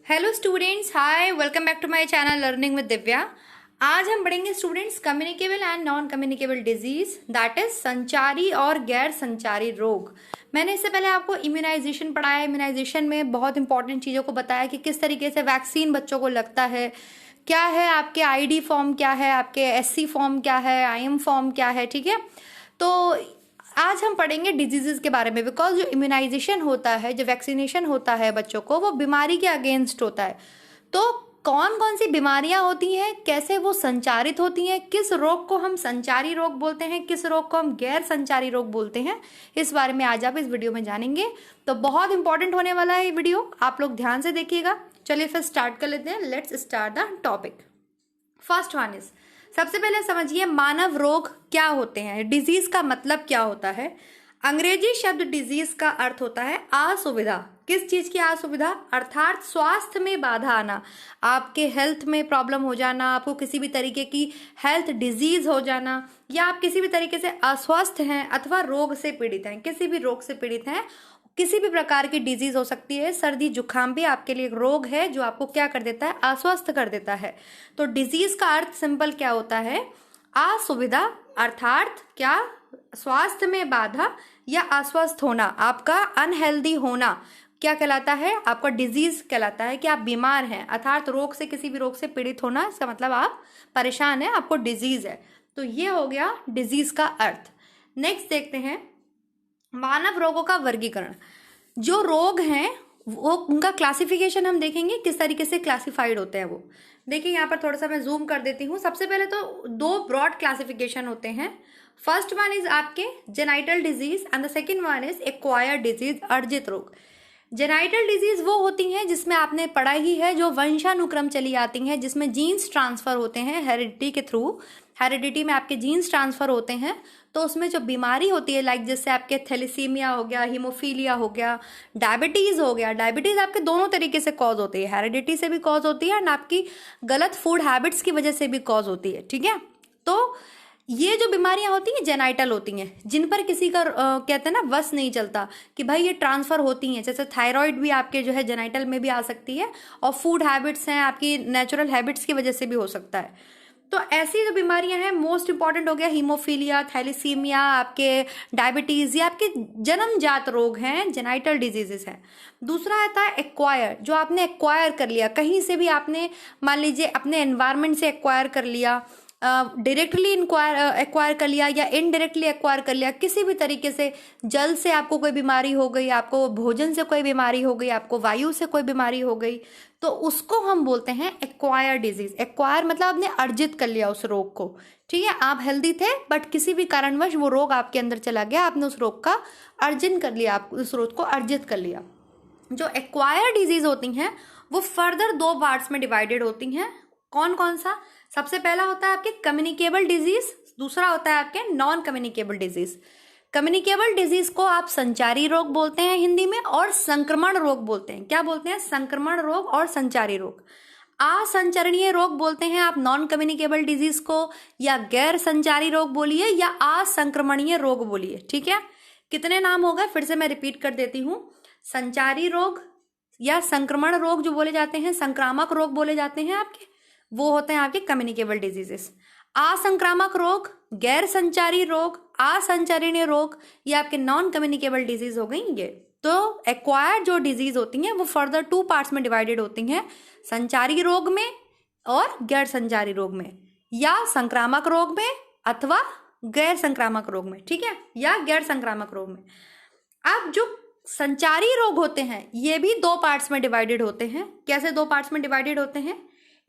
Hello students, hi, welcome back to my channel learning with Divya. आज हम पढ़ेंगे students communicable and non communicable disease, that is संचारी और गैर संचारी रोग। मैंने इससे पहले आपको इम्यूनाइजेशन पढ़ाया। इम्यूनाइजेशन में बहुत इंपॉर्टेंट चीज़ों को बताया कि किस तरीके से वैक्सीन बच्चों को लगता है, क्या है आपके आईडी फॉर्म, क्या है आपके एससी फॉर्म, क्या है आईएम फॉर्म, क्या है। ठीक है, तो आज हम पढ़ेंगे डिजीजेस के बारे में, बिकॉज जो इम्यूनाइजेशन होता है, जो वैक्सीनेशन होता है बच्चों को, वो बीमारी के अगेंस्ट होता है। तो कौन कौन सी बीमारियां होती हैं, कैसे वो संचारित होती हैं, किस रोग को हम संचारी रोग बोलते हैं, किस रोग को हम गैर संचारी रोग बोलते हैं, इस बारे में आज आप इस वीडियो में जानेंगे। तो बहुत इंपॉर्टेंट होने वाला है ये वीडियो, आप लोग ध्यान से देखिएगा। चलिए फिर स्टार्ट कर लेते हैं। Let's start the topic. First one is, सबसे पहले समझिए मानव रोग क्या होते हैं, डिजीज का मतलब क्या होता है। अंग्रेजी शब्द डिजीज का अर्थ होता है असुविधा। किस चीज की असुविधा? अर्थात स्वास्थ्य में बाधा आना, आपके हेल्थ में प्रॉब्लम हो जाना, आपको किसी भी तरीके की हेल्थ डिजीज हो जाना, या आप किसी भी तरीके से अस्वस्थ हैं अथवा रोग से पीड़ित हैं, किसी भी रोग से पीड़ित हैं। किसी भी प्रकार की डिजीज हो सकती है, सर्दी जुकाम भी आपके लिए एक रोग है जो आपको क्या कर देता है, अस्वस्थ कर देता है। तो डिजीज का अर्थ सिंपल क्या होता है? असुविधा, अर्थात क्या? स्वास्थ्य में बाधा या अस्वस्थ होना, आपका अनहेल्दी होना क्या कहलाता है? आपका डिजीज कहलाता है कि आप बीमार हैं, अर्थात रोग से, किसी भी रोग से पीड़ित होना, इसका मतलब आप परेशान हैं, आपको डिजीज है। तो ये हो गया डिजीज का अर्थ। नेक्स्ट देखते हैं मानव रोगों का वर्गीकरण। जो रोग हैं वो उनका क्लासिफिकेशन हम देखेंगे, किस तरीके से क्लासिफाइड होते हैं वो। देखिए यहाँ पर थोड़ा सा मैं जूम कर देती हूँ। सबसे पहले तो दो ब्रॉड क्लासिफिकेशन होते हैं। फर्स्ट वन इज आपके genital disease and the second one is acquired disease, अर्जित रोग। जेनाइटल डिजीज वो होती हैं जिसमें आपने पढ़ा ही है, जो वंशानुक्रम चली आती हैं, जिसमें जीन्स ट्रांसफर होते हैं हेरिडिटी के थ्रू। हेरिडिटी में आपके जीन्स ट्रांसफर होते हैं, तो उसमें जो बीमारी होती है, लाइक जैसे आपके थैलेसीमिया हो गया, हीमोफीलिया हो गया, डायबिटीज हो गया। डायबिटीज आपके दोनों तरीके से कॉज होती है, हेरिडिटी से भी कॉज होती है एंड आपकी गलत फूड हैबिट्स की वजह से भी कॉज होती है। ठीक है, तो ये जो बीमारियां होती हैं जेनाइटल होती हैं, जिन पर किसी का कहते हैं ना वश नहीं चलता कि भाई ये ट्रांसफर होती हैं। जैसे थायराइड भी आपके जो है जेनाइटल में भी आ सकती है, और फूड हैबिट्स हैं आपकी नेचुरल हैबिट्स की वजह से भी हो सकता है। तो ऐसी जो बीमारियां हैं, मोस्ट इंपॉर्टेंट हो गया हीमोफीलिया, थैलेसीमिया, आपके डायबिटीज, ये आपके जन्मजात रोग हैं, जेनाइटल डिजीजेस हैं। दूसरा आता है एक्वायर, जो आपने एक्वायर कर लिया कहीं से भी, आपने मान लीजिए अपने एनवायरनमेंट से एक्वायर कर लिया, डायरेक्टली एक्वायर कर लिया या इनडायरेक्टली एक्वायर कर लिया, किसी भी तरीके से। जल से आपको कोई बीमारी हो गई, आपको भोजन से कोई बीमारी हो गई, आपको वायु से कोई बीमारी हो गई, तो उसको हम बोलते हैं एक्वायर डिजीज। एक्वायर मतलब आपने अर्जित कर लिया उस रोग को। ठीक है, आप हेल्दी थे बट किसी भी कारणवश वो रोग आपके अंदर चला गया, आपने उस रोग का अर्जन कर लिया, आप उस रोग को अर्जित कर लिया। जो एक्वायर डिजीज होती हैं वो फर्दर दो पार्ट्स में डिवाइडेड होती हैं। कौन कौन सा? सबसे पहला होता है आपके कम्युनिकेबल डिजीज, दूसरा होता है आपके non communicable disease. Communicable disease को आप संचारी रोग बोलते हैं हिंदी में, और संक्रमण रोग बोलते हैं। क्या बोलते हैं? संक्रमण रोग और संचारी रोग। असंचरणीय रोग बोलते हैं आप नॉन कम्युनिकेबल डिजीज को, या गैर संचारी रोग बोलिए, या असंक्रमणीय रोग बोलिए। ठीक है, कितने नाम हो गए, फिर से मैं रिपीट कर देती हूँ। संचारी रोग या संक्रमण रोग जो बोले जाते हैं, संक्रामक रोग बोले जाते हैं आपके, वो होते हैं आपके कम्युनिकेबल डिजीजेस। असंक्रामक रोग, गैर संचारी रोग, असंचारणीय रोग, ये आपके नॉन कम्युनिकेबल डिजीज हो गई ये। तो एक्वायर्ड जो डिजीज होती हैं वो फर्दर टू पार्ट्स में डिवाइडेड होती हैं, संचारी रोग में और गैर संचारी रोग में, या संक्रामक रोग में अथवा गैर संक्रामक रोग में। ठीक है, या गैर संक्रामक रोग में। अब जो संचारी रोग होते हैं ये भी दो पार्ट्स में डिवाइडेड होते हैं। कैसे दो पार्ट्स में डिवाइडेड होते हैं?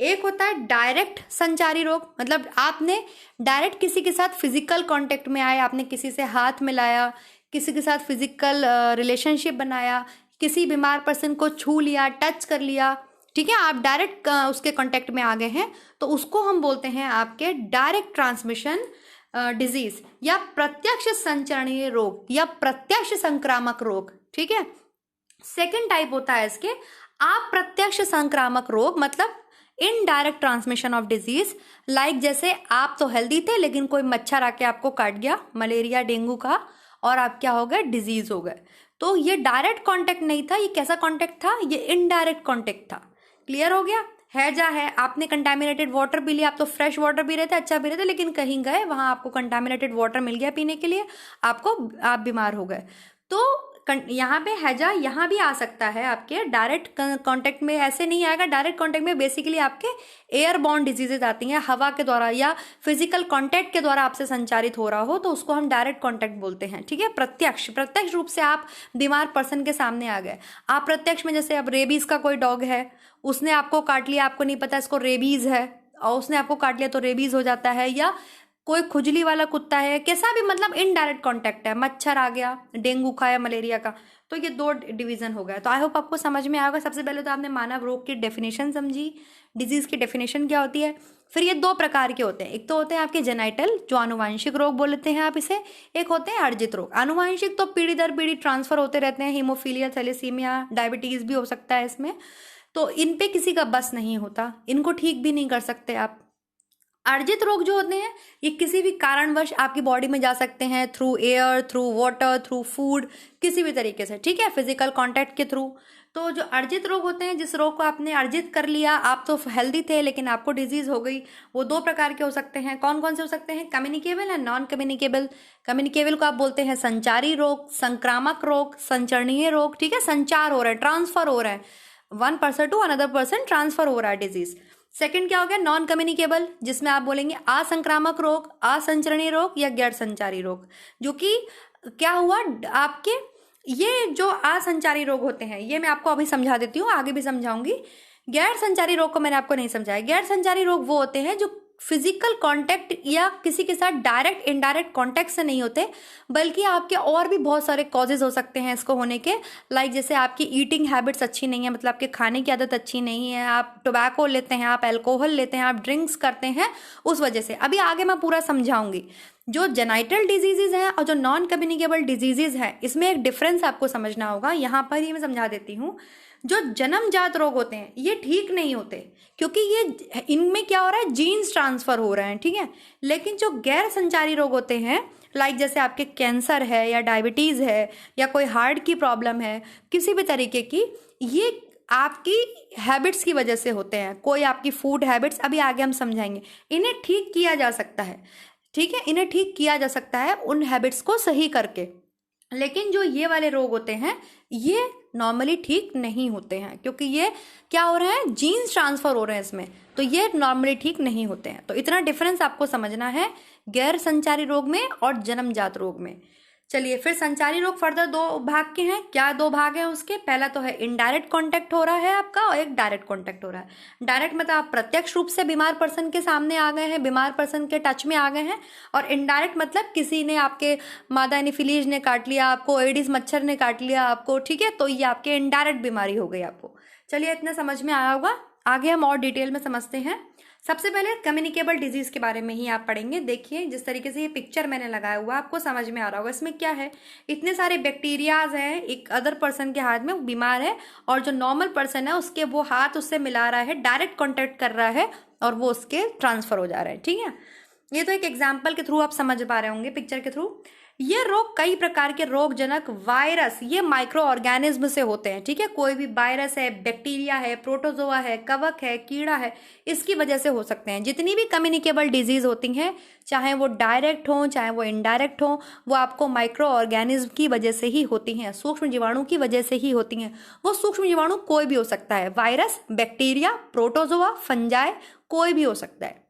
एक होता है डायरेक्ट संचारी रोग, मतलब आपने डायरेक्ट किसी के साथ फिजिकल कांटेक्ट में आए, आपने किसी से हाथ मिलाया, किसी के साथ फिजिकल रिलेशनशिप बनाया, किसी बीमार पर्सन को छू लिया, टच कर लिया। ठीक है, आप डायरेक्ट उसके कांटेक्ट में आ गए हैं, तो उसको हम बोलते हैं आपके डायरेक्ट ट्रांसमिशन डिजीज, या प्रत्यक्ष संचरणीय रोग, या प्रत्यक्ष संक्रामक रोग। ठीक है, सेकेंड टाइप होता है इसके अप्रत्यक्ष संक्रामक रोग, मतलब indirect transmission of disease. Like जैसे आप तो हेल्दी थे लेकिन कोई मच्छर आके आपको काट गया, मलेरिया डेंगू का, और आप क्या हो गए, डिजीज हो गए। तो ये डायरेक्ट कांटेक्ट नहीं था, ये कैसा कांटेक्ट था, ये इनडायरेक्ट कांटेक्ट था। क्लियर हो गया? हैजा है, आपने कंटामिनेटेड वाटर पी लिया, आप तो फ्रेश वाटर पी रहे थे, अच्छा पी रहे थे, लेकिन कहीं गए वहां आपको कंटामिनेटेड वाटर मिल गया पीने के लिए, आप बीमार हो गए। तो यहाँ पे हैजा यहाँ भी आ सकता है आपके डायरेक्ट कांटेक्ट में, ऐसे नहीं आएगा डायरेक्ट कांटेक्ट में, बेसिकली आपके एयरबॉर्न डिजीजेज आती हैं, हवा के द्वारा या फिजिकल कांटेक्ट के द्वारा आपसे संचारित हो रहा हो तो उसको हम डायरेक्ट कांटेक्ट बोलते हैं। ठीक है, प्रत्यक्ष रूप से आप बीमार पर्सन के सामने आ गए, आप प्रत्यक्ष में, जैसे अब रेबीज का कोई डॉग है, उसने आपको काट लिया, आपको नहीं पता इसको रेबीज है, और उसने आपको काट लिया तो रेबीज हो जाता है, या कोई खुजली वाला कुत्ता है, कैसा भी, मतलब इनडायरेक्ट कांटेक्ट है, मच्छर आ गया, डेंगू का या मलेरिया का, तो ये दो डिवीजन हो गया। तो आई होप आपको समझ में आएगा। सबसे पहले तो आपने मानव रोग की डेफिनेशन समझी, डिजीज की डेफिनेशन क्या होती है। फिर ये दो प्रकार के होते हैं, एक तो होते हैं आपके जेनाइटल, जो आनुवांशिक रोग बोलते हैं आप इसे, एक होते हैं अर्जित रोग। आनुवांशिक तो पीढ़ी दर पीढ़ी ट्रांसफर होते रहते हैं, हीमोफीलिया, थैलेसीमिया, डायबिटीज भी हो सकता है इसमें, तो इन पे किसी का बस नहीं होता, इनको ठीक भी नहीं कर सकते आप। अर्जित रोग जो होते हैं ये किसी भी कारणवश आपकी बॉडी में जा सकते हैं, through air, through water, through food, किसी भी तरीके से, ठीक है, फिजिकल कांटेक्ट के थ्रू। तो जो अर्जित रोग होते हैं, जिस रोग को आपने अर्जित कर लिया, आप तो हेल्दी थे लेकिन आपको डिजीज हो गई, वो दो प्रकार के हो सकते हैं। कौन कौन से हो सकते हैं? Communicable and non communicable. Communicable को आप बोलते हैं संचारी रोग, संक्रामक रोग, संचरणीय रोग, ठीक है, संचार हो रहा है, ट्रांसफर हो रहा है, one person to another person transfer हो रहा है डिजीज। सेकंड क्या हो गया? नॉन कम्युनिकेबल, जिसमें आप बोलेंगे असंक्रामक रोग, असंचरणीय रोग या गैर संचारी रोग। जो कि क्या हुआ आपके, ये जो असंचारी रोग होते हैं ये मैं आपको अभी समझा देती हूँ, आगे भी समझाऊंगी। गैर संचारी रोग को मैंने आपको नहीं समझाया। गैर संचारी रोग वो होते हैं जो फिजिकल कांटेक्ट या किसी के साथ डायरेक्ट इनडायरेक्ट कांटेक्ट से नहीं होते, बल्कि आपके और भी बहुत सारे कॉजेज हो सकते हैं इसको होने के। लाइक जैसे आपकी ईटिंग हैबिट्स अच्छी नहीं है, मतलब आपके खाने की आदत अच्छी नहीं है, आप टोबैको लेते हैं, आप अल्कोहल लेते हैं, आप ड्रिंक्स करते हैं, उस वजह से। अभी आगे मैं पूरा समझाऊंगी। जो जेनाइटल डिजीजेज हैं और जो नॉन कम्युनिकेबल डिजीजेज हैं, इसमें एक डिफरेंस आपको समझना होगा। यहाँ पर ही मैं समझा देती हूँ। जो जन्मजात रोग होते हैं ये ठीक नहीं होते, क्योंकि ये इनमें क्या हो रहा है, जीन्स ट्रांसफर हो रहे हैं, ठीक है। लेकिन जो गैर संचारी रोग होते हैं, लाइक जैसे आपके कैंसर है या डायबिटीज है या कोई हार्ट की प्रॉब्लम है, किसी भी तरीके की, ये आपकी हैबिट्स की वजह से होते हैं। कोई आपकी फूड हैबिट्स, अभी आगे हम समझाएंगे, इन्हें ठीक किया जा सकता है, ठीक है, इन्हें ठीक किया जा सकता है उन हैबिट्स को सही करके। लेकिन जो ये वाले रोग होते हैं ये नॉर्मली ठीक नहीं होते हैं, क्योंकि ये क्या हो रहा है, जीन्स ट्रांसफर हो रहे हैं इसमें, तो ये नॉर्मली ठीक नहीं होते हैं। तो इतना डिफरेंस आपको समझना है गैर संचारी रोग में और जन्मजात रोग में। चलिए, फिर संचारी रोग फर्दर दो भाग के हैं। क्या दो भाग हैं उसके? पहला तो है इनडायरेक्ट कांटेक्ट हो रहा है आपका, और एक डायरेक्ट कांटेक्ट हो रहा है। डायरेक्ट मतलब आप प्रत्यक्ष रूप से बीमार पर्सन के सामने आ गए हैं, बीमार पर्सन के टच में आ गए हैं, और इनडायरेक्ट मतलब किसी ने, आपके मादा एनीफिलीज ने काट लिया आपको, एडिस मच्छर ने काट लिया आपको, ठीक है, तो ये आपके इनडायरेक्ट बीमारी हो गई आपको। चलिए, इतना समझ में आया होगा। आगे हम और डिटेल में समझते हैं। सबसे पहले कम्युनिकेबल डिजीज के बारे में ही आप पढ़ेंगे। देखिए, जिस तरीके से ये पिक्चर मैंने लगाया हुआ आपको समझ में आ रहा होगा। इसमें क्या है, इतने सारे बैक्टीरियाज हैं एक अदर पर्सन के हाथ में, वो बीमार है, और जो नॉर्मल पर्सन है उसके वो हाथ उससे मिला रहा है, डायरेक्ट कॉन्टेक्ट कर रहा है, और वो उसके ट्रांसफर हो जा रहा है, ठीक है। ये तो एक एग्जाम्पल के थ्रू आप समझ पा रहे होंगे, पिक्चर के थ्रू। ये रोग कई प्रकार के रोगजनक वायरस, ये माइक्रो ऑर्गेनिज्म से होते हैं, ठीक है। कोई भी वायरस है, बैक्टीरिया है, प्रोटोजोआ है, कवक है, कीड़ा है, इसकी वजह से हो सकते हैं। जितनी भी कम्युनिकेबल डिजीज होती हैं, चाहे वो डायरेक्ट हो चाहे वो इनडायरेक्ट हो, वो आपको माइक्रो ऑर्गेनिज्म की वजह से ही होती हैं, सूक्ष्म जीवाणु की वजह से ही होती हैं। वो सूक्ष्म जीवाणु कोई भी हो सकता है, वायरस, बैक्टीरिया, प्रोटोजोआ, फंजाई, कोई भी हो सकता है।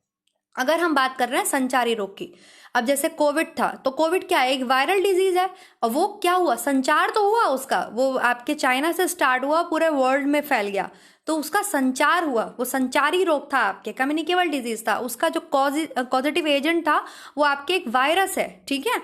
अगर हम बात कर रहे हैं संचारी रोग की, अब जैसे कोविड था, तो कोविड क्या है, एक वायरल डिजीज है, और वो क्या हुआ, संचार तो हुआ उसका, वो आपके चाइना से स्टार्ट हुआ, पूरे वर्ल्ड में फैल गया, तो उसका संचार हुआ, वो संचारी रोग था, आपके कम्युनिकेबल डिजीज था। उसका जो कॉजेटिव एजेंट था वो आपके एक वायरस है, ठीक है।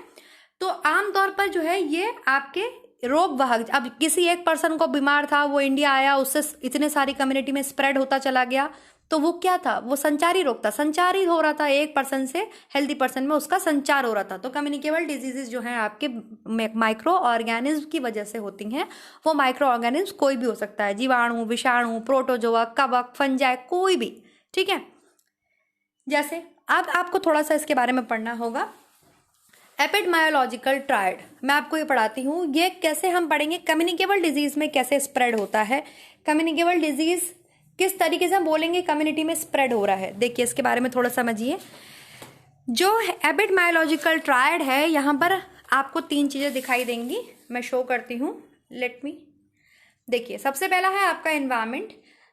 तो आमतौर पर जो है ये आपके रोग वाहक, अब किसी एक पर्सन को बीमार था, वो इंडिया आया, उससे इतने सारी कम्युनिटी में स्प्रेड होता चला गया, तो वो क्या था, वो संचारी रोग था, संचारी हो रहा था, एक पर्सन से हेल्दी पर्सन में उसका संचार हो रहा था। तो कम्युनिकेबल डिजीजेज जो हैं आपके माइक्रो ऑर्गेनिज्म की वजह से होती हैं। वो माइक्रो ऑर्गेनिज्म कोई भी हो सकता है, जीवाणु, विषाणु, प्रोटोजोआ, कवक, फंजाई, कोई भी, ठीक है। जैसे अब आपको थोड़ा सा इसके बारे में पढ़ना होगा, एपिडेमियोलॉजिकल ट्रायड, मैं आपको ये पढ़ाती हूँ। ये कैसे हम पढ़ेंगे, कम्युनिकेबल डिजीज में कैसे स्प्रेड होता है, कम्युनिकेबल डिजीज किस तरीके से हम बोलेंगे कम्युनिटी में स्प्रेड हो रहा है, देखिए इसके बारे में थोड़ा समझिए। जो एपिडेमियोलॉजिकल ट्रायड है, यहाँ पर आपको 3 चीज़ें दिखाई देंगी, मैं शो करती हूँ, लेट मी। देखिए सबसे पहला है आपका एनवायरनमेंट,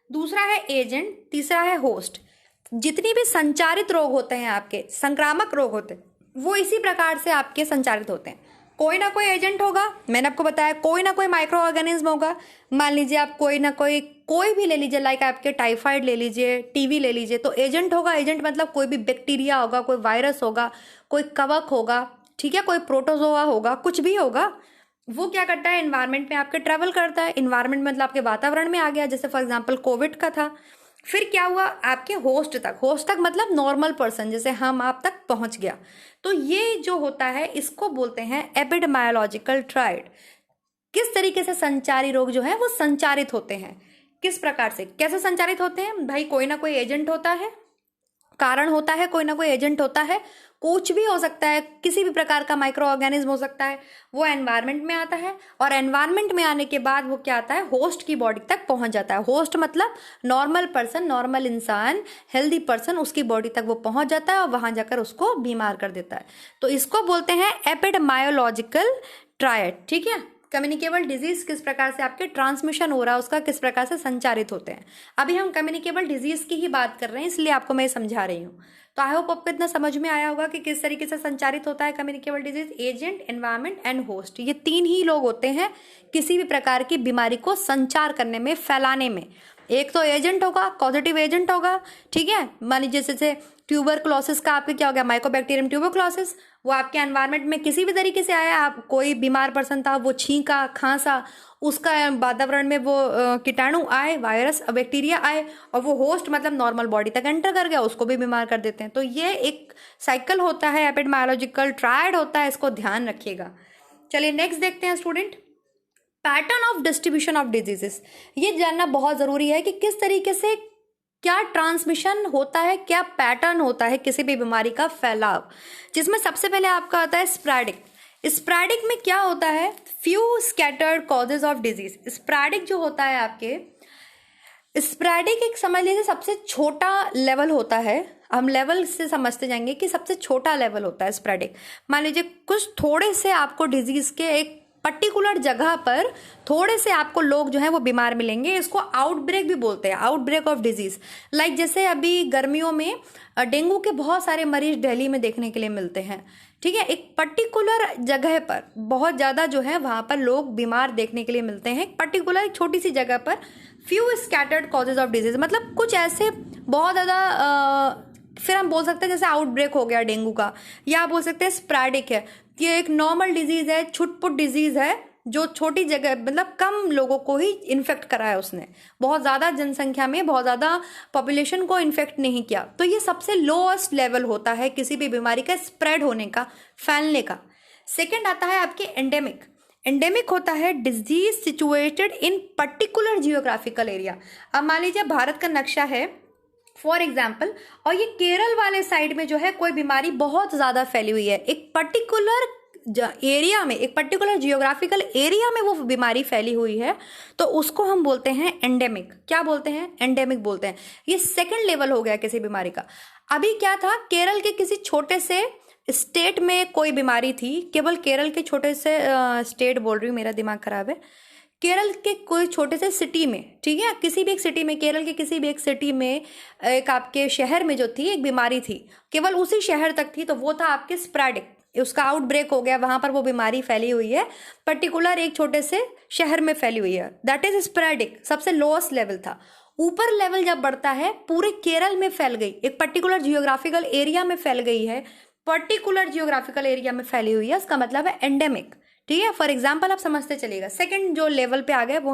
दूसरा है एजेंट, तीसरा है होस्ट। जितनी भी संचारित रोग होते हैं, आपके संक्रामक रोग होते हैं, वो इसी प्रकार से आपके संचारित होते हैं। कोई ना कोई एजेंट होगा, मैंने आपको बताया, कोई ना कोई माइक्रो ऑर्गेनिज्म होगा। मान लीजिए आप कोई भी ले लीजिए, लाइक आपके टाइफाइड ले लीजिए, टीवी ले लीजिए, तो एजेंट होगा। एजेंट मतलब कोई भी बैक्टीरिया होगा, कोई वायरस होगा, कोई कवक होगा, ठीक है, कोई प्रोटोजोआ होगा, कुछ भी होगा। वो क्या करता है, एनवायरनमेंट में आपके ट्रेवल करता है। एनवायरनमेंट मतलब आपके वातावरण में आ गया, जैसे फॉर एग्जांपल कोविड का था। फिर क्या हुआ, आपके होस्ट तक मतलब नॉर्मल पर्सन, जैसे हम आप तक पहुंच गया। तो ये जो होता है, इसको बोलते हैं एपिडेमियोलॉजिकल ट्रायड। किस तरीके से संचारी रोग जो है वो संचारित होते हैं, किस प्रकार से, कैसे संचारित होते हैं भाई। कोई ना कोई एजेंट होता है, कारण होता है, कोई ना कोई एजेंट होता है, कुछ भी हो सकता है, किसी भी प्रकार का माइक्रो ऑर्गेनिज्म हो सकता है। वो एनवायरनमेंट में आता है, और एनवायरनमेंट में आने के बाद वो क्या आता है, होस्ट की बॉडी तक पहुंच जाता है। होस्ट मतलब नॉर्मल पर्सन, नॉर्मल इंसान, हेल्दी पर्सन, उसकी बॉडी तक वो पहुंच जाता है और वहां जाकर उसको बीमार कर देता है। तो इसको बोलते हैं एपिडेमियोलॉजिकल ट्रायड, ठीक है। कम्युनिकेबल डिजीज किस प्रकार से आपके ट्रांसमिशन हो रहा है, उसका किस प्रकार से संचारित होते हैं। अभी हम कम्युनिकेबल डिजीज की ही बात कर रहे हैं, इसलिए आपको मैं समझा रही हूँ। तो आई होप आपको इतना समझ में आया होगा कि किस तरीके से संचारित होता है communicable disease. Agent, environment and host, ये 3 ही लोग होते हैं किसी भी प्रकार की बीमारी को संचार करने में, फैलाने में। एक तो एजेंट होगा, पॉजिटिव एजेंट होगा, ठीक है। मान लीजिए जैसे ट्यूबरक्लोसिस का आपके क्या हो गया, माइकोबैक्टीरियम ट्यूबरक्लोसिस, वो आपके एनवायरनमेंट में किसी भी तरीके से आया, आप कोई बीमार पर्सन था, वो छींका, खांसा, उसका वातावरण में वो कीटाणु आए, वायरस, बैक्टीरिया आए, और वो होस्ट मतलब नॉर्मल बॉडी तक एंटर कर गया, उसको भी बीमार कर देते हैं। तो ये एक साइकिल होता है, एपिडेमियोलॉजिकल ट्रायड होता है, इसको ध्यान रखिएगा। चलिए नेक्स्ट देखते हैं student, pattern of distribution of diseases. ये जानना बहुत जरूरी है कि किस तरीके से क्या ट्रांसमिशन होता है, क्या पैटर्न होता है किसी भी बीमारी का फैलाव, जिसमें सबसे पहले आपका आता है स्प्रैडिक। स्प्रैडिक में क्या होता है, few scattered causes of disease. Sporadic जो होता है आपके, स्प्रैडिक एक समझ लीजिए सबसे छोटा लेवल होता है। हम लेवल से समझते जाएंगे कि सबसे छोटा लेवल होता है स्प्रैडिक। मान लीजिए कुछ थोड़े से आपको डिजीज के एक पर्टिकुलर जगह पर थोड़े से आपको लोग जो हैं वो बीमार मिलेंगे, इसको आउटब्रेक भी बोलते हैं, आउटब्रेक ऑफ डिजीज। लाइक जैसे अभी गर्मियों में डेंगू के बहुत सारे मरीज दिल्ली में देखने के लिए मिलते हैं, ठीक है। एक पर्टिकुलर जगह पर बहुत ज़्यादा जो है वहाँ पर लोग बीमार देखने के लिए मिलते हैं, पर्टिकुलर एक छोटी सी जगह पर। Few scattered causes of disease मतलब कुछ ऐसे बहुत ज़्यादा, फिर हम बोल सकते हैं जैसे आउटब्रेक हो गया डेंगू का, या आप बोल सकते हैं स्प्रैडिक है, ये एक नॉर्मल डिजीज है, छुटपुट डिजीज है, जो छोटी जगह मतलब कम लोगों को ही इन्फेक्ट करा है उसने, बहुत ज़्यादा जनसंख्या में, बहुत ज़्यादा पॉपुलेशन को इन्फेक्ट नहीं किया। तो ये सबसे लोएस्ट लेवल होता है किसी भी बीमारी का स्प्रेड होने का, फैलने का। सेकेंड आता है आपके एंडेमिक। एंडेमिक होता है disease situated in particular geographical area. अब मान लीजिए भारत का नक्शा है फॉर एग्जाम्पल, और ये केरल वाले साइड में जो है कोई बीमारी बहुत ज़्यादा फैली हुई है, एक पर्टिकुलर एरिया में, एक पर्टिकुलर जियोग्राफिकल एरिया में वो बीमारी फैली हुई है, तो उसको हम बोलते हैं एंडेमिक। क्या बोलते हैं, एंडेमिक बोलते हैं। ये सेकंड लेवल हो गया किसी बीमारी का। अभी क्या था, केरल के किसी छोटे से स्टेट में कोई बीमारी थी, केवल केरल के छोटे से स्टेट बोल रही हूँ, मेरा दिमाग खराब है, केरल के कोई छोटे से सिटी में, ठीक है, किसी भी एक सिटी में, केरल के किसी भी एक सिटी में, एक आपके शहर में जो थी एक बीमारी थी, केवल उसी शहर तक थी, तो वो था आपके स्प्रैडिक। उसका आउटब्रेक हो गया, वहां पर वो बीमारी फैली हुई है, पर्टिकुलर एक छोटे से शहर में फैली हुई है, दैट इज स्प्रैडिक। सबसे लोएस्ट लेवल था। ऊपर लेवल जब बढ़ता है, पूरे केरल में फैल गई, एक पर्टिकुलर जियोग्राफिकल एरिया में फैल गई है, पर्टिकुलर जियोग्राफिकल एरिया में फैली हुई है, उसका मतलब है एंडेमिक, ठीक है। फॉर एग्जाम्पल आप समझते चलिएगा। सेकंड जो लेवल पे आ गए वो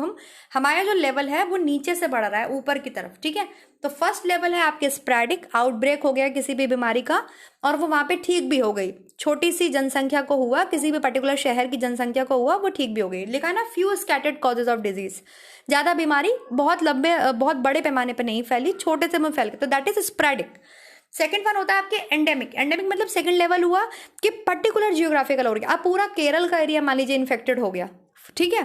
हमारा जो लेवल है वो नीचे से बढ़ रहा है ऊपर की तरफ, ठीक है। तो फर्स्ट लेवल है आपके स्प्रैडिक, आउटब्रेक हो गया किसी भी बीमारी का, और वो वहां पे ठीक भी हो गई, छोटी सी जनसंख्या को हुआ, किसी भी पर्टिकुलर शहर की जनसंख्या को हुआ, वो ठीक भी हो गई। लिखा है ना, few scattered causes of disease, ज्यादा बीमारी बहुत बहुत बड़े पैमाने पर नहीं फैली, छोटे से में फैल गई, तो दैट इज स्प्रैडिक। सेकंड वन होता है आपके एंडेमिक। एंडेमिक मतलब सेकंड लेवल हुआ कि पर्टिकुलर जियोग्राफिकल हो गया, अब पूरा केरल का एरिया मान लीजिए इन्फेक्टेड हो गया, ठीक है।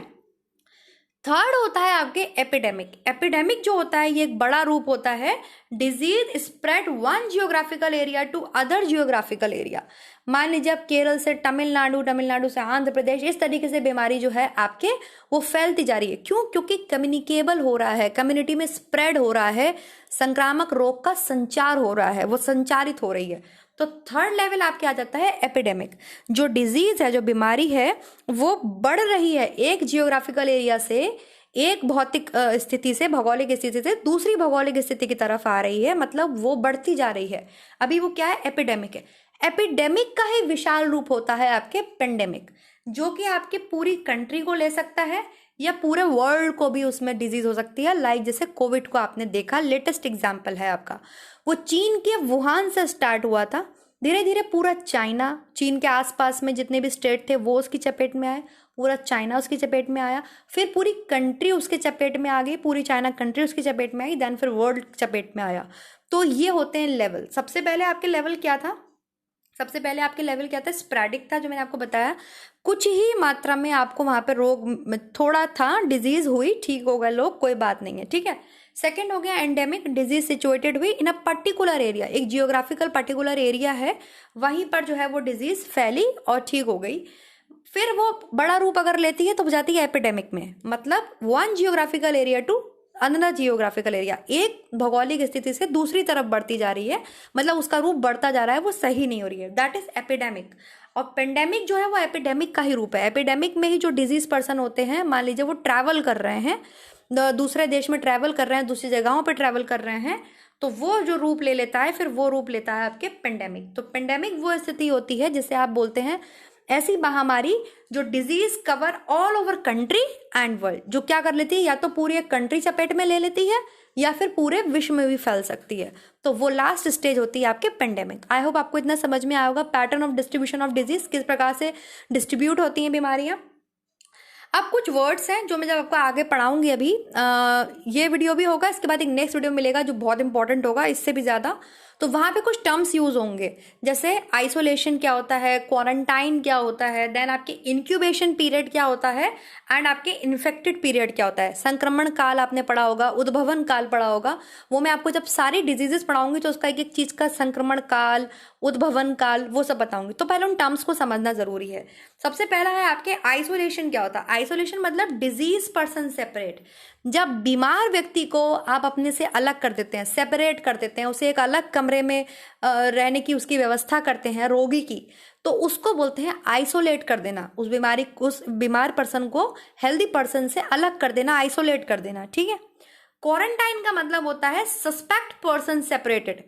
थर्ड होता है आपके एपिडेमिक। एपिडेमिक जो होता है ये एक बड़ा रूप होता है, disease spread one geographical area to other geographical area. मान लीजिए आप केरल से तमिलनाडु, तमिलनाडु से आंध्र प्रदेश, इस तरीके से बीमारी जो है आपके वो फैलती जा रही है। क्यों? क्योंकि कम्युनिकेबल हो रहा है, कम्युनिटी में स्प्रेड हो रहा है, संक्रामक रोग का संचार हो रहा है, वो संचारित हो रही है। तो थर्ड लेवल आपके आ जाता है एपिडेमिक। जो डिजीज है, जो बीमारी है, वो बढ़ रही है एक जियोग्राफिकल एरिया से, एक भौतिक स्थिति से, भौगोलिक स्थिति से दूसरी भौगोलिक स्थिति की तरफ आ रही है, मतलब वो बढ़ती जा रही है। अभी वो क्या है? एपिडेमिक है। एपिडेमिक का ही विशाल रूप होता है आपके पेंडेमिक, जो कि आपके पूरी कंट्री को ले सकता है या पूरे वर्ल्ड को भी उसमें डिजीज हो सकती है। लाइक जैसे कोविड को आपने देखा, लेटेस्ट एग्जाम्पल है आपका, वो चीन के वुहान से स्टार्ट हुआ था, धीरे धीरे पूरा चाइना, चीन के आसपास में जितने भी स्टेट थे वो उसकी चपेट में आए, पूरा चाइना उसकी चपेट में आया, फिर पूरी कंट्री उसके चपेट में आ गई, पूरी चाइना कंट्री उसकी चपेट में आई, देन फिर वर्ल्ड चपेट में आया। तो ये होते हैं लेवल। सबसे पहले आपके लेवल क्या था? सबसे पहले आपके लेवल क्या था? स्प्रैडिक था, जो मैंने आपको बताया। कुछ ही मात्रा में आपको वहां पे रोग थोड़ा था, डिजीज हुई, ठीक हो गए लोग, कोई बात नहीं है, ठीक है। सेकेंड हो गया एंडेमिक, डिजीज सिचुएटेड हुई इन अ पर्टिकुलर एरिया, एक जियोग्राफिकल पर्टिकुलर एरिया है, वहीं पर जो है वो डिजीज फैली और ठीक हो गई। फिर वो बड़ा रूप अगर लेती है तो हो जाती है एपिडेमिक में, मतलब one geographical area to another geographical area, एक भौगोलिक स्थिति से दूसरी तरफ बढ़ती जा रही है, मतलब उसका रूप बढ़ता जा रहा है, वो सही नहीं हो रही है, दैट इज एपिडेमिक। और पेंडेमिक जो है वो एपिडेमिक का ही रूप है। एपिडेमिक में ही जो डिजीज पर्सन होते हैं, मान लीजिए वो ट्रैवल कर रहे हैं, दूसरे देश में ट्रैवल कर रहे हैं, दूसरी जगहों पर ट्रैवल कर रहे हैं, तो वो जो रूप ले लेता है, फिर वो रूप लेता है आपके पेंडेमिक। तो पेंडेमिक वो स्थिति होती है जिसे आप बोलते हैं ऐसी महामारी जो disease cover all over country and world, जो क्या कर लेती है, या तो पूरी एक कंट्री चपेट में ले लेती है या फिर पूरे विश्व में भी फैल सकती है। तो वो लास्ट स्टेज होती है आपके पेंडेमिक। आई होप आपको इतना समझ में आया होगा, pattern of distribution of disease, किस प्रकार से डिस्ट्रीब्यूट होती हैं बीमारियां। अब कुछ वर्ड्स हैं जो मैं जब आपको आगे पढ़ाऊंगी, अभी ये वीडियो भी होगा, इसके बाद एक नेक्स्ट वीडियो मिलेगा जो बहुत इंपॉर्टेंट होगा इससे भी ज़्यादा, तो वहाँ पे कुछ टर्म्स यूज होंगे, जैसे आइसोलेशन क्या होता है, क्वारंटाइन क्या होता है, देन आपके इंक्यूबेशन पीरियड क्या होता है, एंड आपके इन्फेक्टेड पीरियड क्या होता है। संक्रमण काल आपने पढ़ा होगा, उद्भवन काल पढ़ा होगा, वो मैं आपको जब सारी डिजीजेस पढ़ाऊंगी तो उसका एक एक चीज का संक्रमण काल, उद्भवन काल, वो सब बताऊंगी। तो पहले उन टर्म्स को समझना जरूरी है। सबसे पहला है आपके आइसोलेशन क्या होता है। आइसोलेशन मतलब डिजीज पर्सन सेपरेट, जब बीमार व्यक्ति को आप अपने से अलग कर देते हैं, सेपरेट कर देते हैं, उसे एक अलग कमरे में रहने की उसकी व्यवस्था करते हैं रोगी की, तो उसको बोलते हैं आइसोलेट कर देना। उस बीमार पर्सन को हेल्दी पर्सन से अलग कर देना, आइसोलेट कर देना, ठीक है। क्वारंटाइन का मतलब होता है सस्पेक्ट पर्सन सेपरेटेड।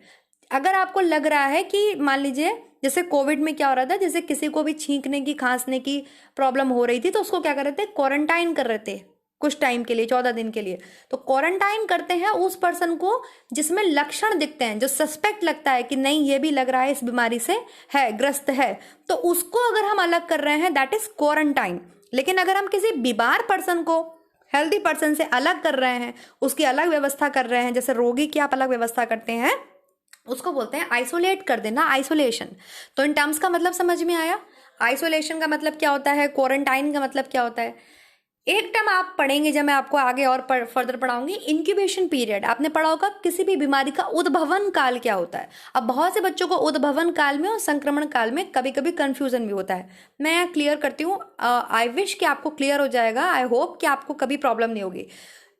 अगर आपको लग रहा है कि मान लीजिए जैसे कोविड में क्या हो रहा था, जैसे किसी को भी छींकने की, खांसने की प्रॉब्लम हो रही थी, तो उसको क्या कर रहे थे, क्वारंटाइन कर रहे थे कुछ टाइम के लिए, 14 दिन के लिए। तो क्वारंटाइन करते हैं उस पर्सन को जिसमें लक्षण दिखते हैं, जो सस्पेक्ट लगता है कि नहीं ये भी लग रहा है इस बीमारी से है, ग्रस्त है, तो उसको अगर हम अलग कर रहे हैं, दैट इज क्वारंटाइन। लेकिन अगर हम किसी बीमार पर्सन को हेल्दी पर्सन से अलग कर रहे हैं, उसकी अलग व्यवस्था कर रहे हैं, जैसे रोगी की आप अलग व्यवस्था करते हैं, उसको बोलते हैं आइसोलेट कर देना, आइसोलेशन। तो इन टर्म्स का मतलब समझ में आया। आइसोलेशन का मतलब क्या होता है, क्वारंटाइन का मतलब क्या होता है। एक टर्म आप पढ़ेंगे जब मैं आपको आगे और फर्दर पढ़ाऊंगी, इंक्यूबेशन पीरियड। आपने पढ़ा होगा किसी भी बीमारी का उद्भवन काल क्या होता है। अब बहुत से बच्चों को उद्भवन काल में और संक्रमण काल में कभी कभी कंफ्यूजन भी होता है, मैं यहाँ क्लियर करती हूँ। आई विश कि आपको क्लियर हो जाएगा, आई होप कि आपको कभी प्रॉब्लम नहीं होगी।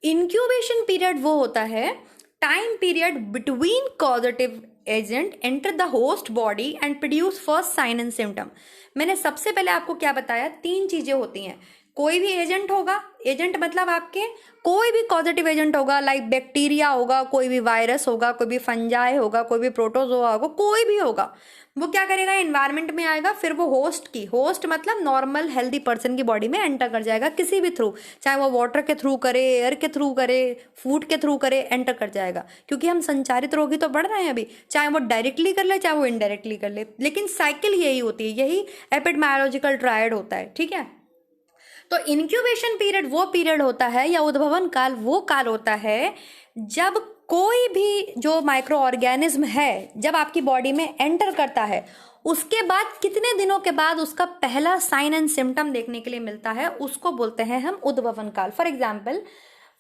इंक्यूबेशन पीरियड वो होता है time period between causative agent enter the host body and produce first sign and symptom. मैंने सबसे पहले आपको क्या बताया, 3 चीजें होती हैं। कोई भी एजेंट होगा, एजेंट मतलब आपके कोई भी कॉजेटिव एजेंट होगा, लाइक बैक्टीरिया होगा, कोई भी वायरस होगा, कोई भी फंजाई होगा, कोई भी प्रोटोजोआ होगा, कोई भी होगा, वो क्या करेगा, एनवायरनमेंट में आएगा, फिर वो होस्ट मतलब नॉर्मल हेल्दी पर्सन की बॉडी में एंटर कर जाएगा किसी भी थ्रू, चाहे वो वाटर के थ्रू करे, एयर के थ्रू करे, फूड के थ्रू करे, एंटर कर जाएगा। क्योंकि हम संचारित रोगी तो बढ़ रहे हैं अभी, चाहे वो डायरेक्टली कर ले, चाहे वो इनडायरेक्टली कर ले, लेकिन साइकिल यही होती है, यही एपिडेमियोलॉजिकल ट्रायड होता है, ठीक है। तो इंक्यूबेशन पीरियड वो पीरियड होता है, या उद्भवन काल वो काल होता है जब कोई भी जो माइक्रो ऑर्गेनिज्म है जब आपकी बॉडी में एंटर करता है उसके बाद कितने दिनों के बाद उसका पहला साइन एंड सिम्टम देखने के लिए मिलता है, उसको बोलते हैं हम उद्भवन काल। फॉर एग्जाम्पल,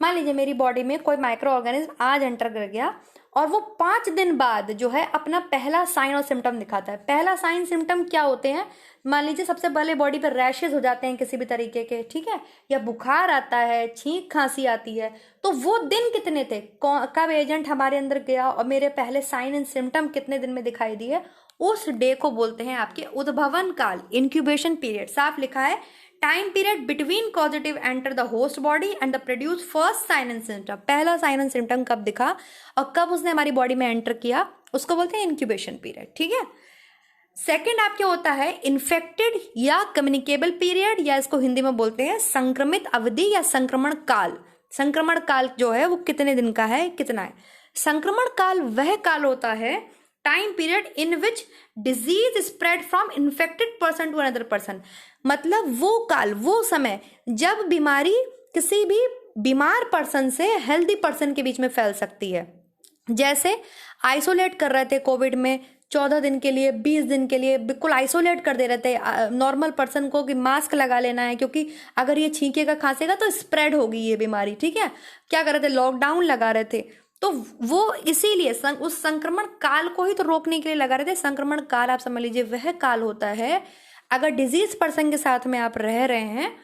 मान लीजिए मेरी बॉडी में कोई माइक्रो ऑर्गेनिज्म आज एंटर कर गया और वो 5 दिन बाद जो है अपना पहला साइन और सिम्टम दिखाता है। पहला साइन सिम्टम क्या होते हैं? मान लीजिए सबसे पहले बॉडी पर रैशेज हो जाते हैं किसी भी तरीके के, ठीक है, या बुखार आता है, छींक खांसी आती है। तो वो दिन कितने थे, कब एजेंट हमारे अंदर गया और मेरे पहले साइन एंड सिम्टम कितने दिन में दिखाई दिए, उस डे को बोलते हैं आपके उद्भवन काल, इंक्यूबेशन पीरियड। साफ लिखा है, time period between causative enter the host body and the produce first sign and symptom. पहला साइन एंड सिम्टम कब दिखा और कब उसने हमारी बॉडी में एंटर किया, उसको बोलते हैं इंक्यूबेशन पीरियड, ठीक है। सेकेंड आपके होता है इन्फेक्टेड या कम्युनिकेबल पीरियड, या इसको हिंदी में बोलते हैं संक्रमित अवधि या संक्रमण काल। संक्रमण काल जो है वो कितने दिन का है, कितना है? संक्रमण काल वह काल होता है, time period in which disease spread from infected person to another person. मतलब वो काल, वो समय जब बीमारी किसी भी बीमार पर्सन से हेल्दी पर्सन के बीच में फैल सकती है। जैसे आइसोलेट कर रहे थे कोविड में 14 दिन के लिए, 20 दिन के लिए बिल्कुल आइसोलेट कर दे रहे थे नॉर्मल पर्सन को कि मास्क लगा लेना है क्योंकि अगर ये छींकेगा खांसेगा तो स्प्रेड होगी ये बीमारी, ठीक है। क्या कर रहे थे? लॉकडाउन लगा रहे थे। तो वो इसीलिए उस संक्रमण काल को ही तो रोकने के लिए लगा रहे थे। संक्रमण काल आप समझ लीजिए वह काल होता है अगर डिजीज पर्सन के साथ में आप रह रहे हैं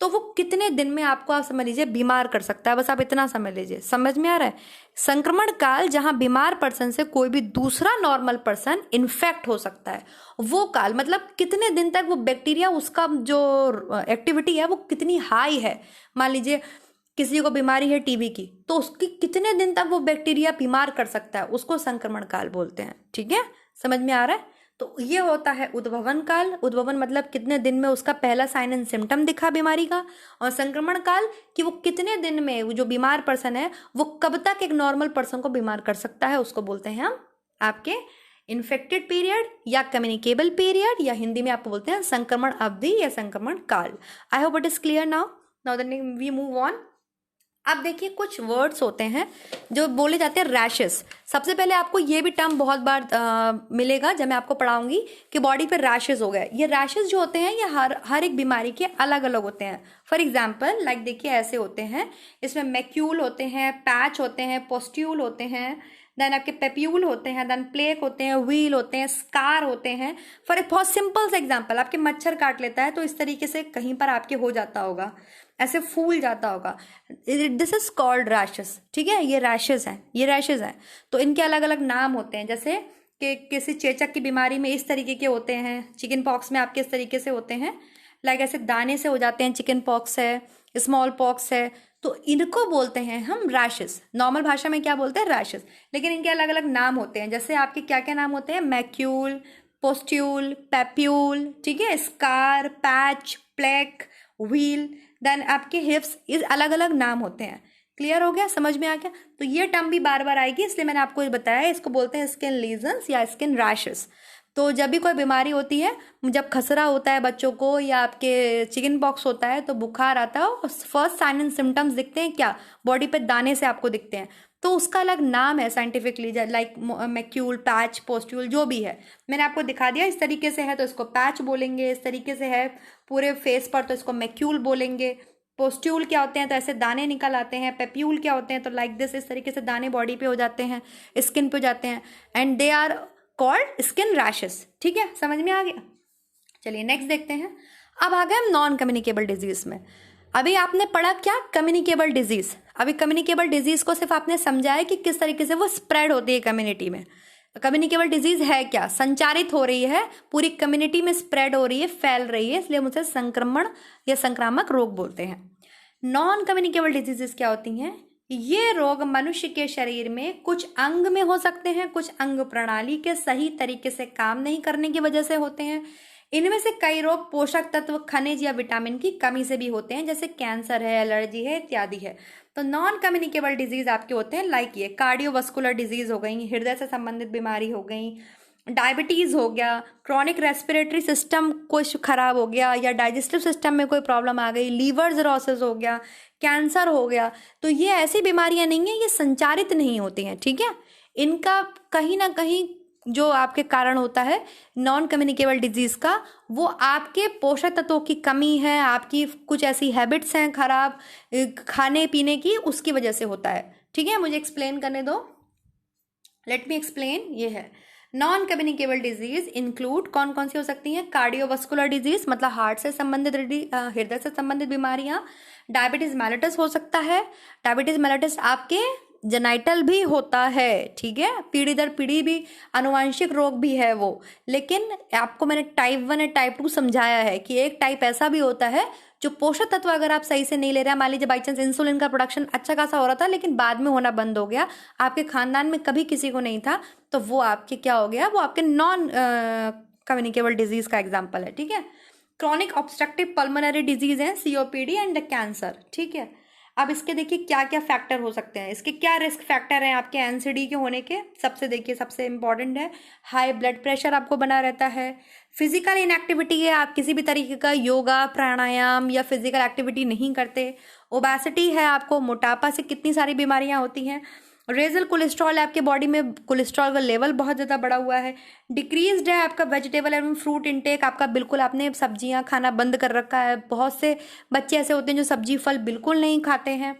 तो वो कितने दिन में आपको आप समझ लीजिए बीमार कर सकता है। बस आप इतना समझ लीजिए, समझ में आ रहा है? संक्रमण काल जहां बीमार पर्सन से कोई भी दूसरा नॉर्मल पर्सन इन्फेक्ट हो सकता है, वो काल मतलब कितने दिन तक वो बैक्टीरिया, उसका जो एक्टिविटी है वो कितनी हाई है। मान लीजिए किसी को बीमारी है टीबी की, तो उसकी कितने दिन तक वो बैक्टीरिया बीमार कर सकता है, उसको संक्रमण काल बोलते हैं, ठीक है। समझ में आ रहा है? तो ये होता है उद्भवन काल। उद्भवन मतलब कितने दिन में उसका पहला साइन एंड सिम्टम दिखा बीमारी का, और संक्रमण काल कि वो कितने दिन में वो जो बीमार पर्सन है वो कब तक एक नॉर्मल पर्सन को बीमार कर सकता है, उसको बोलते हैं हम आपके इन्फेक्टेड पीरियड या कम्युनिकेबल पीरियड, या हिंदी में आपको बोलते हैं संक्रमण अवधि या संक्रमण काल। I hope it is clear now then we move on. अब देखिए कुछ वर्ड्स होते हैं जो बोले जाते हैं रैशेस। सबसे पहले आपको ये भी टर्म बहुत बार मिलेगा जब मैं आपको पढ़ाऊंगी कि बॉडी पे रैशेस हो गए। ये रैशेस जो होते हैं ये हर एक बीमारी के अलग अलग होते हैं। फॉर एग्जाम्पल लाइक देखिए ऐसे होते हैं, इसमें मैक्यूल होते हैं, पैच होते हैं, पोस्ट्यूल होते हैं, देन आपके पेप्यूल होते हैं, देन प्लेक होते हैं, व्हील होते हैं, स्कार होते हैं। फॉर एक बहुत सिंपल सा एग्जाम्पल, आपके मच्छर काट लेता है तो इस तरीके से कहीं पर आपके हो जाता होगा, ऐसे फूल जाता होगा, दिस इज कॉल्ड रैशेस, ठीक है। ये रैशेस हैं, ये रैशेस हैं। तो इनके अलग अलग नाम होते हैं, जैसे कि किसी चेचक की बीमारी में इस तरीके के होते हैं, चिकन पॉक्स में आपके इस तरीके से होते हैं, लाइक ऐसे दाने से हो जाते हैं, चिकन पॉक्स है, स्मॉल पॉक्स है, तो इनको बोलते हैं हम रैशेस। नॉर्मल भाषा में क्या बोलते हैं? रैशेस। लेकिन इनके अलग अलग नाम होते हैं, जैसे आपके क्या क्या नाम होते हैं? मैक्यूल, पोस्ट्यूल, पेप्यूल, ठीक है, scar, patch, plaque, wheal, then आपके हिप्स, इस अलग अलग नाम होते हैं। क्लियर हो गया? समझ में आ गया? तो ये टर्म भी बार बार आएगी, इसलिए मैंने आपको ये बताया, इसको बोलते हैं स्किन लीजन्स या स्किन रैशेस। तो जब भी कोई बीमारी होती है, जब खसरा होता है बच्चों को या आपके चिकन पॉक्स होता है तो बुखार आता है, फर्स्ट साइन एंड सिम्टम्स दिखते हैं क्या? बॉडी पे दाने से आपको दिखते हैं, तो उसका अलग नाम है साइंटिफिकली, लाइक मैक्यूल, पैच, पोस्ट्यूल, जो भी है मैंने आपको दिखा दिया। इस तरीके से है तो इसको पैच बोलेंगे, इस तरीके से है पूरे फेस पर तो इसको मैक्यूल बोलेंगे। पोस्ट्यूल क्या होते हैं? तो ऐसे दाने निकल आते हैं। पेप्यूल क्या होते हैं? तो लाइक दिस, इस तरीके से दाने बॉडी पे हो जाते हैं, स्किन पे हो जाते हैं, and they are called skin rashes, ठीक है। समझ में आ गया? चलिए नेक्स्ट देखते हैं। अब आ गए हम नॉन कम्युनिकेबल डिजीज में। अभी आपने पढ़ा क्या? Communicable disease. अभी कम्युनिकेबल डिजीज को सिर्फ आपने समझा है कि किस तरीके से वो स्प्रेड होती है कम्युनिटी में। कम्युनिकेबल डिजीज है क्या? संचारित हो रही है, पूरी कम्युनिटी में स्प्रेड हो रही है, फैल रही है, इसलिए हम उसे संक्रमण या संक्रामक रोग बोलते हैं। नॉन कम्युनिकेबल डिजीजेस क्या होती हैं? ये रोग मनुष्य के शरीर में कुछ अंग में हो सकते हैं, कुछ अंग प्रणाली के सही तरीके से काम नहीं करने की वजह से होते हैं। इनमें से कई रोग पोषक तत्व, खनिज या विटामिन की कमी से भी होते हैं, जैसे कैंसर है, एलर्जी है, इत्यादि है। तो नॉन कम्युनिकेबल डिजीज आपके होते हैं लाइक ये कार्डियोवास्कुलर डिजीज हो गई, हृदय से संबंधित बीमारी हो गई, डायबिटीज़ हो गया, क्रॉनिक रेस्पिरेटरी सिस्टम कुछ खराब हो गया, या डाइजेस्टिव सिस्टम में कोई प्रॉब्लम आ गई, लीवर सिरोसिस हो गया, कैंसर हो गया, तो ये ऐसी बीमारियां नहीं है, ये संचारित नहीं होती हैं, ठीक है। इनका कहीं ना कहीं जो आपके कारण होता है नॉन कम्युनिकेबल डिजीज का, वो आपके पोषक तत्वों की कमी है, आपकी कुछ ऐसी हैबिट्स हैं खराब खाने पीने की, उसकी वजह से होता है, ठीक है। मुझे एक्सप्लेन करने दो, लेट मी एक्सप्लेन। ये है नॉन कम्युनिकेबल डिजीज इंक्लूड, कौन कौन सी हो सकती हैं? कार्डियोवास्कुलर डिजीज मतलब हार्ट से संबंधित, हृदय से संबंधित बीमारियां। डायबिटीज मेलिटस हो सकता है, डायबिटीज मेलिटस आपके जेनाइटल भी होता है, ठीक है, पीढ़ी दर पीढ़ी भी आनुवांशिक रोग भी है वो। लेकिन आपको मैंने टाइप 1 और टाइप 2 समझाया है कि एक टाइप ऐसा भी होता है जो पोषक तत्व अगर आप सही से नहीं ले रहे हैं, मान लीजिए बाई चांस इंसुलिन का प्रोडक्शन अच्छा खासा हो रहा था लेकिन बाद में होना बंद हो गया, आपके खानदान में कभी किसी को नहीं था, तो वो आपके क्या हो गया, वो आपके नॉन कम्युनिकेबल डिजीज का एग्जाम्पल है, ठीक है। क्रॉनिक ऑब्स्ट्रक्टिव पल्मोनरी डिजीज है, सीओपीडी एंड कैंसर, ठीक है। अब इसके देखिए क्या क्या फैक्टर हो सकते हैं, इसके क्या रिस्क फैक्टर हैं आपके एनसीडी के होने के। सबसे देखिए सबसे इंपॉर्टेंट है हाई ब्लड प्रेशर आपको बना रहता है, फिजिकल इनएक्टिविटी है, आप किसी भी तरीके का योगा प्राणायाम या फिजिकल एक्टिविटी नहीं करते, ओबेसिटी है आपको, मोटापा से कितनी सारी बीमारियां होती हैं, रेजल कोलेस्ट्रॉल आपके बॉडी में कोलेस्ट्रॉल का लेवल बहुत ज़्यादा बढ़ा हुआ है, डिक्रीज्ड है आपका वेजिटेबल एवं फ्रूट इंटेक, आपका बिल्कुल आपने सब्जियां खाना बंद कर रखा है, बहुत से बच्चे ऐसे होते हैं जो सब्जी फल बिल्कुल नहीं खाते हैं,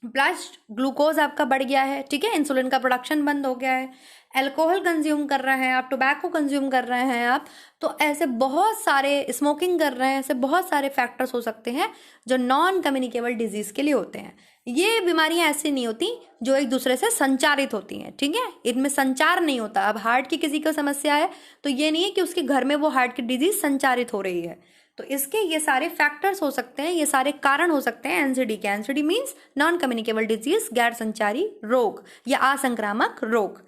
प्लस ग्लूकोज आपका बढ़ गया है, ठीक है, इंसुलिन का प्रोडक्शन बंद हो गया है, अल्कोहल कंज्यूम कर रहे हैं आप, टोबैको कंज्यूम कर रहे हैं आप, तो ऐसे बहुत सारे, स्मोकिंग कर रहे हैं, ऐसे बहुत सारे फैक्टर्स हो सकते हैं जो नॉन कम्युनिकेबल डिजीज के लिए होते हैं। ये बीमारियां ऐसी नहीं होती जो एक दूसरे से संचारित होती हैं, ठीक है, इनमें संचार नहीं होता। अब हार्ट की किसी को समस्या है तो ये नहीं है कि उसके घर में वो हार्ट की डिजीज संचारित हो रही है, तो इसके ये सारे फैक्टर्स हो सकते हैं, ये सारे कारण हो सकते हैं एनसीडी के। NCD means non communicable disease, गैर संचारी रोग या असंक्रामक रोग।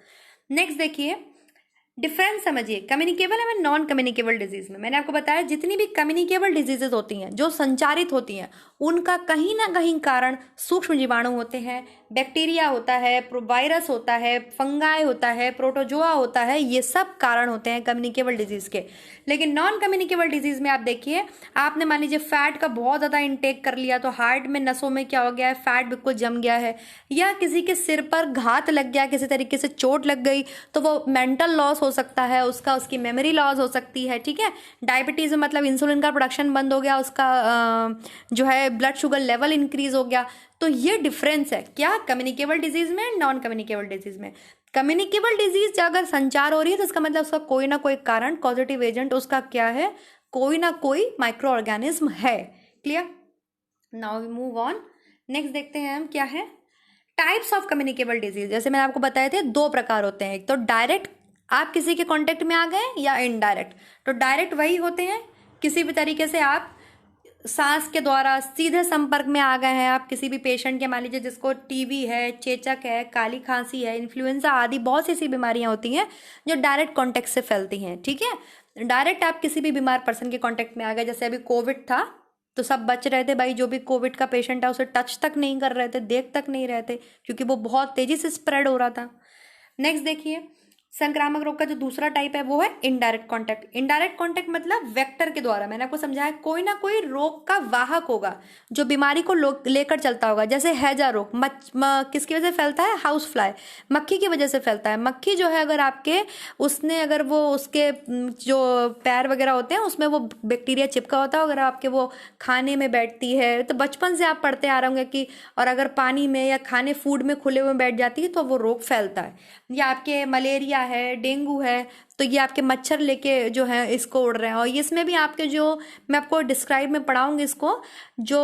नेक्स्ट देखिए डिफरेंस समझिए कम्युनिकेबल एवं नॉन कम्युनिकेबल डिजीज में। मैंने आपको बताया जितनी भी कम्युनिकेबल डिजीजेज होती हैं जो संचारित होती हैं, उनका कहीं ना कहीं कारण सूक्ष्म जीवाणु होते हैं, बैक्टीरिया होता है, वायरस होता है, फंगाई होता है, प्रोटोजोआ होता है, ये सब कारण होते हैं कम्युनिकेबल डिजीज के। लेकिन नॉन कम्युनिकेबल डिजीज में आप देखिए, आपने मान लीजिए फैट का बहुत ज़्यादा इंटेक कर लिया तो हार्ट में नसों में क्या हो गया है, फैट बिल्कुल जम गया है, या किसी के सिर पर घात लग गया, किसी तरीके से चोट लग गई तो वो मेंटल लॉस हो सकता है उसका, उसकी मेमोरी लॉस हो सकती है, ठीक है। डायबिटीज मतलब इंसुलिन का प्रोडक्शन बंद हो गया, उसका जो है ब्लड शुगर लेवल इंक्रीज हो गया। तो ये डिफरेंस है क्या कम्युनिकेबल डिजीज में, नॉन कम्युनिकेबल डिजीज में। कम्युनिकेबल डिजीज अगर संचार हो रही है तो इसका मतलब उसका कोई ना कोई कारण, पॉजिटिव एजेंट उसका क्या है, कोई ना कोई माइक्रो ऑर्गेनिज्म है। Clear, now we move on. Next देखते हैं हम क्या है टाइप्स ऑफ कम्युनिकेबल डिजीज। जैसे मैंने आपको बताए थे दो प्रकार होते हैं, एक तो डायरेक्ट आप किसी के कांटेक्ट में आ गए, या इनडायरेक्ट। तो डायरेक्ट वही होते हैं किसी भी तरीके से आप सांस के द्वारा सीधे संपर्क में आ गए हैं आप किसी भी पेशेंट के, मान लीजिए जिसको टीबी है, चेचक है, काली खांसी है, इन्फ्लुएंजा आदि बहुत सी ऐसी बीमारियां होती हैं जो डायरेक्ट कांटेक्ट से फैलती हैं, ठीक है। डायरेक्ट आप किसी भी बीमार पर्सन के कांटेक्ट में आ गए, जैसे अभी कोविड था तो सब बच रहे थे भाई, जो भी कोविड का पेशेंट है उसे टच तक नहीं कर रहे थे, देख तक नहीं रहे थे, क्योंकि वो बहुत तेजी से स्प्रेड हो रहा था। नेक्स्ट देखिए संक्रामक रोग का जो दूसरा टाइप है वो है इनडायरेक्ट कांटेक्ट। इनडायरेक्ट कांटेक्ट मतलब वेक्टर के द्वारा, मैंने आपको समझाया कोई ना कोई रोग का वाहक होगा जो बीमारी को लेकर चलता होगा। जैसे हैजा रोग किसकी वजह से फैलता है, हाउस फ्लाई, मक्खी की वजह से फैलता है। मक्खी जो है अगर आपके उसने अगर वो उसके जो पैर वगैरह होते हैं उसमें वो बैक्टीरिया चिपका होता है, अगर आपके वो खाने में बैठती है तो बचपन से आप पढ़ते आ रहे होंगे कि, और अगर पानी में या खाने फूड में खुले हुए बैठ जाती है तो वो रोग फैलता है। या आपके मलेरिया है, डेंगू है, तो ये आपके मच्छर लेके जो है इसको उड़ रहे हैं। और इसमें भी आपके जो मैं आपको डिस्क्राइब में पढ़ाऊंगी इसको, जो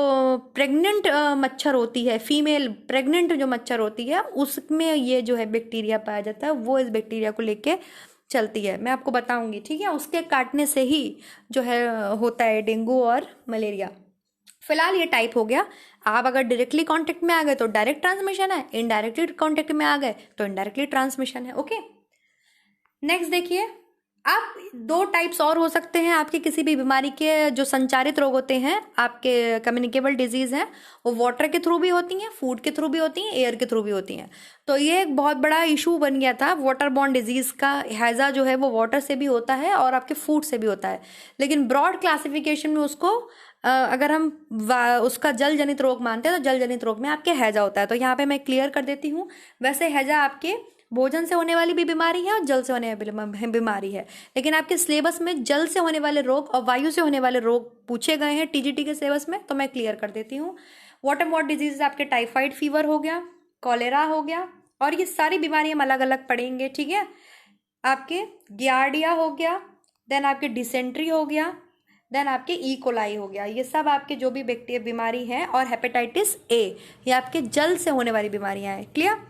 प्रेग्नेंट मच्छर होती है, फीमेल प्रेग्नेंट जो मच्छर होती है उसमें ये जो है बैक्टीरिया पाया जाता है, वो इस बैक्टीरिया को लेके चलती है, मैं आपको बताऊंगी, ठीक है। उसके काटने से ही जो है होता है डेंगू और मलेरिया। फिलहाल ये टाइप हो गया। आप अगर डायरेक्टली कांटेक्ट में आ गए तो डायरेक्ट ट्रांसमिशन है, इनडायरेक्टली कांटेक्ट में आ गए तो इनडायरेक्टली ट्रांसमिशन है, ओके। नेक्स्ट देखिए आप दो टाइप्स और हो सकते हैं आपके किसी भी बीमारी के, जो संचारित रोग होते हैं आपके कम्युनिकेबल डिजीज हैं, वो वाटर के थ्रू भी होती हैं, फूड के थ्रू भी होती हैं, एयर के थ्रू भी होती हैं। तो ये एक बहुत बड़ा इशू बन गया था वाटर बॉर्न डिजीज का। हैजा जो है वो वाटर से भी होता है और आपके फूड से भी होता है, लेकिन ब्रॉड क्लासिफिकेशन में उसको अगर हम उसका जल जनित रोग मानते हैं तो जल जनित रोग में आपके हैजा होता है। तो यहाँ पे मैं क्लियर कर देती हूँ। वैसे हैजा आपके भोजन से होने वाली भी बीमारी है और जल से होने वाली बीमारी है, लेकिन आपके सिलेबस में जल से होने वाले रोग और वायु से होने वाले रोग पूछे गए हैं टीजीटी के सिलेबस में, तो मैं क्लियर कर देती हूँ। वाटर बॉर्न डिजीज आपके टाइफाइड फीवर हो गया, कॉलेरा हो गया, और ये सारी बीमारी हम अलग अलग पढ़ेंगे, ठीक है। आपके गियार्डिया हो गया, देन आपके डिसेंट्री हो गया, देन आपके ई कोलाई हो गया। ये सब आपके जो भी बैक्टीरिया बीमारी है, और हेपेटाइटिस ए, ये आपके जल से होने वाली बीमारियां हैं। क्लियर।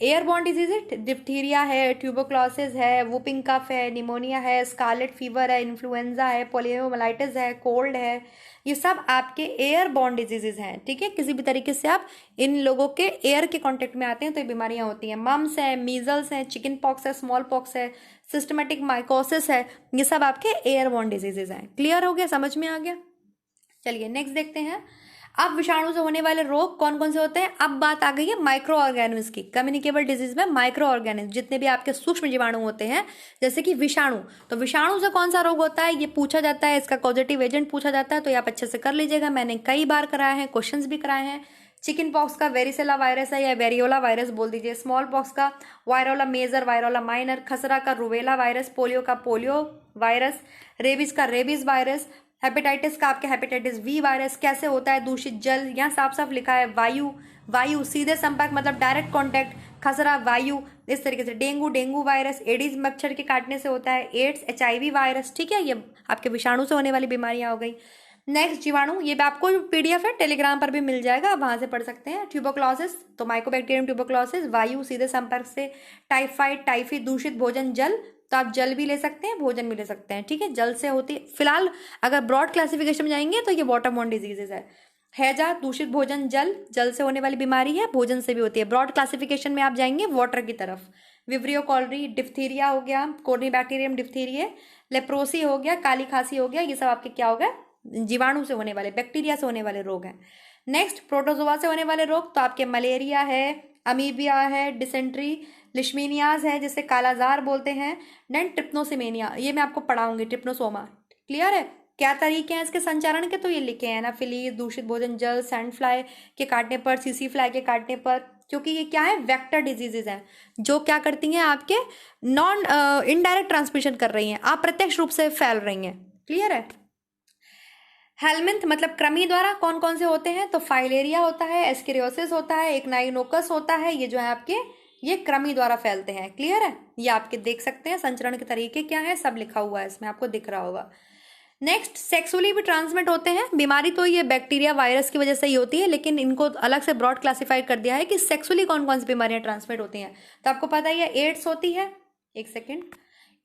एयरबॉर्न डिजीज है, डिप्थीरिया है, ट्यूबरक्लोसिस है, वुपिंग कफ है, निमोनिया है, स्कारलेट फीवर है, इन्फ्लुएंजा है, पोलियोमाइलाइटिस है, कोल्ड है, ये सब आपके एयरबॉर्न डिजीजेज हैं, ठीक है। किसी भी तरीके से आप इन लोगों के एयर के कांटेक्ट में आते हैं तो ये बीमारियां होती हैं। मम्स है, मीजल्स है, चिकन पॉक्स है, स्मॉल पॉक्स है, सिस्टमेटिक माइकोसिस है, ये सब आपके एयरबॉर्न डिजीजेज हैं। क्लियर हो गया, समझ में आ गया। चलिए नेक्स्ट देखते हैं। अब विषाणु से होने वाले रोग कौन कौन से होते हैं। अब बात आ गई है माइक्रो ऑर्गेनिज्म की। कम्युनिकेबल डिजीज में माइक्रो ऑर्गेनिज्म, जितने भी आपके सूक्ष्म जीवाणु होते हैं, जैसे कि विषाणु, तो विषाणु से कौन सा रोग होता है ये पूछा जाता है, इसका कॉजेटिव एजेंट पूछा जाता है, तो ये आप अच्छे से कर लीजिएगा। मैंने कई बार कराया है, क्वेश्चंस भी कराए हैं। चिकन पॉक्स का वेरिसेला वायरस है या वेरियोला वायरस बोल दीजिए, स्मॉल पॉक्स का वायरोला मेजर, वायरोला माइनर, खसरा का रुवेला वायरस, पोलियो का पोलियो वायरस, रेबीज का रेबीज वायरस, हेपेटाइटिस का आपके हेपेटाइटिस वी वायरस। कैसे होता है, दूषित जल, यहाँ साफ साफ लिखा है, वायु सीधे संपर्क मतलब डायरेक्ट कॉन्टैक्ट, खसरा वायु, इस तरीके से। डेंगू वायरस एडीज मच्छर के काटने से होता है, एड्स HIV वायरस, ठीक है, ये आपके विषाणु से होने वाली बीमारियां हो गई। नेक्स्ट जीवाणु, ये भी आपको PDF है, टेलीग्राम पर भी मिल जाएगा, आप वहां से पढ़ सकते हैं। ट्यूबरक्लोसिस, तो माइकोबैक्टीरियम ट्यूबरक्लोसिस, वायु सीधे संपर्क से, टाइफाइड, टाइफी, दूषित भोजन जल, तो आप जल भी ले सकते हैं, भोजन भी ले सकते हैं, ठीक है, जल से होती है। फिलहाल अगर ब्रॉड क्लासिफिकेशन में जाएंगे तो ये वाटरबॉर्न डिजीजेज है। हैजा दूषित भोजन जल से होने वाली बीमारी है, भोजन से भी होती है। ब्रॉड क्लासिफिकेशन में आप जाएंगे वाटर की तरफ। विब्रियो कॉलरी, डिप्थीरिया हो गया, कोर्निबैक्टीरियम डिप्थीरिया, लेप्रोसी हो गया, काली खांसी हो गया, ये सब आपके क्या हो गए, जीवाणु से होने वाले, बैक्टीरिया से होने वाले रोग हैं। नेक्स्ट प्रोटोजोआ से होने वाले रोग, तो आपके मलेरिया है, अमीबिया है, डिसेंट्री, लिशमीनियाज है जिसे कालाजार बोलते हैं, देन ट्रिप्नोसोमेनिया, ये मैं आपको पढ़ाऊंगी, ट्रिप्नोसोमा। क्लियर है। क्या तरीके हैं इसके संचारण के, तो ये लिखे हैं ना, फिलीज, दूषित भोजन जल, सैंड फ्लाई के काटने पर, सीसी फ्लाई के काटने पर, क्योंकि ये क्या है, वेक्टर डिजीजेज हैं जो क्या करती हैं, आपके नॉन इनडायरेक्ट ट्रांसमिशन कर रही हैं, अप्रत्यक्ष रूप से फैल रही हैं। क्लियर है। हेलमिंथ मतलब कृमि द्वारा कौन कौन से होते हैं, तो फाइलेरिया होता है, एस्केरियोसिस होता है, एकनाइनोकस होता है, ये जो है आपके ये कृमि द्वारा फैलते हैं। क्लियर है। ये आपके देख सकते हैं संचरण के तरीके क्या है, सब लिखा हुआ है इसमें, आपको दिख रहा होगा। नेक्स्ट, सेक्सुअली भी ट्रांसमिट होते हैं। बीमारी तो ये बैक्टीरिया वायरस की वजह से ही होती है, लेकिन इनको अलग से ब्रॉड क्लासिफाई कर दिया है कि सेक्सुअली कौन कौन सी बीमारियां ट्रांसमिट होती हैं। तो आपको पता ही है, एड्स होती है, एक सेकेंड,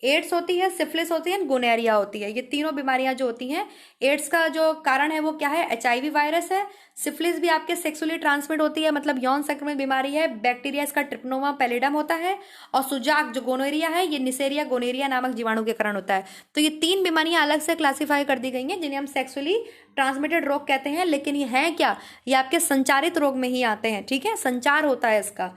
एड्स होती है, सिफिलिस होती है, गोनेरिया होती है। ये तीनों बीमारियां जो होती हैं, एड्स का जो कारण है वो क्या है, HIV वायरस है। सिफिलिस भी आपके सेक्सुअली ट्रांसमिट होती है, मतलब यौन संक्रमित बीमारी है, बैक्टीरिया इसका ट्रिप्नोमा पैलिडम होता है। और सुजाक जो गोनोरिया है, ये निसेरिया गोनेरिया नामक जीवाणु के कारण होता है। तो ये 3 बीमारियां अलग से क्लासीफाई कर दी गई हैं जिन्हें हम सेक्सुअली ट्रांसमिटेड रोग कहते हैं। लेकिन ये है क्या, ये आपके संचारित रोग में ही आते हैं, ठीक है, संचार होता है इसका।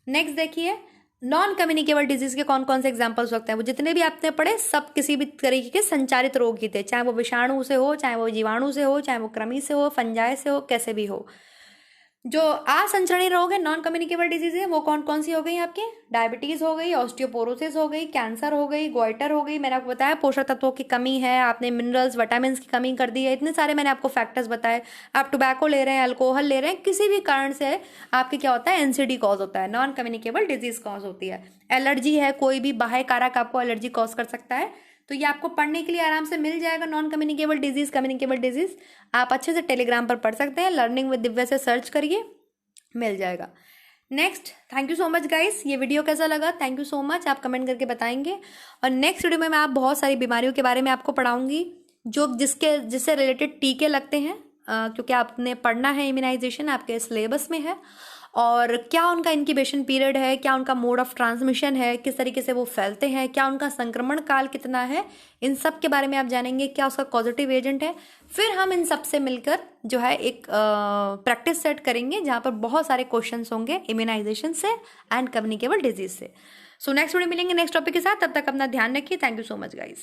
नेक्स्ट देखिए, नॉन कम्युनिकेबल डिजीज के कौन कौन से एग्जाम्पल्स हो सकते हैं। वो जितने भी आपने पढ़े सब किसी भी तरीके के संचारित रोग ही थे, चाहे वो विषाणु से हो, चाहे वो जीवाणु से हो, चाहे वो कृमि से हो, फंजाई से हो, कैसे भी हो। जो असंचरणीय रोग है, नॉन कम्युनिकेबल डिजीज है, वो कौन कौन सी हो गई आपकी, डायबिटीज हो गई, ऑस्टियोपोरोसिस हो गई, कैंसर हो गई, गोइटर हो गई, मैंने आपको बताया पोषक तत्वों की कमी है, आपने मिनरल्स विटामिन की कमी कर दी है, इतने सारे मैंने आपको फैक्टर्स बताए। आप टोबैको ले रहे हैं, अल्कोहल ले रहे हैं, किसी भी कारण से आपके क्या होता है, NCD कॉज होता है, नॉन कम्युनिकेबल डिजीज कॉज होती है। एलर्जी है, कोई भी बाह्य कारक आपको एलर्जी कॉज कर सकता है, तो ये आपको पढ़ने के लिए आराम से मिल जाएगा। Non communicable disease, communicable disease आप अच्छे से टेलीग्राम पर पढ़ सकते हैं, लर्निंग विद दिव्या से सर्च करिए, मिल जाएगा। Next, thank you so much guys. ये वीडियो कैसा लगा, थैंक यू सो मच, आप कमेंट करके बताएंगे। और नेक्स्ट वीडियो में मैं आप बहुत सारी बीमारियों के बारे में आपको पढ़ाऊंगी जो जिससे रिलेटेड टीके लगते हैं, क्योंकि आपने पढ़ना है, इम्यूनाइजेशन आपके सिलेबस में है। और क्या उनका इंक्यूबेशन पीरियड है, क्या उनका मोड ऑफ ट्रांसमिशन है, किस तरीके से वो फैलते हैं, क्या उनका संक्रमण काल कितना है, इन सब के बारे में आप जानेंगे। क्या उसका कॉजेटिव एजेंट है। फिर हम इन सब से मिलकर जो है एक प्रैक्टिस सेट करेंगे जहाँ पर बहुत सारे क्वेश्चंस होंगे इम्यूनाइजेशन से एंड कम्युनिकेबल डिजीज से। सो नेक्स्ट वीडियो मिलेंगे नेक्स्ट टॉपिक के साथ। तब तक अपना ध्यान रखिए। Thank you so much guys.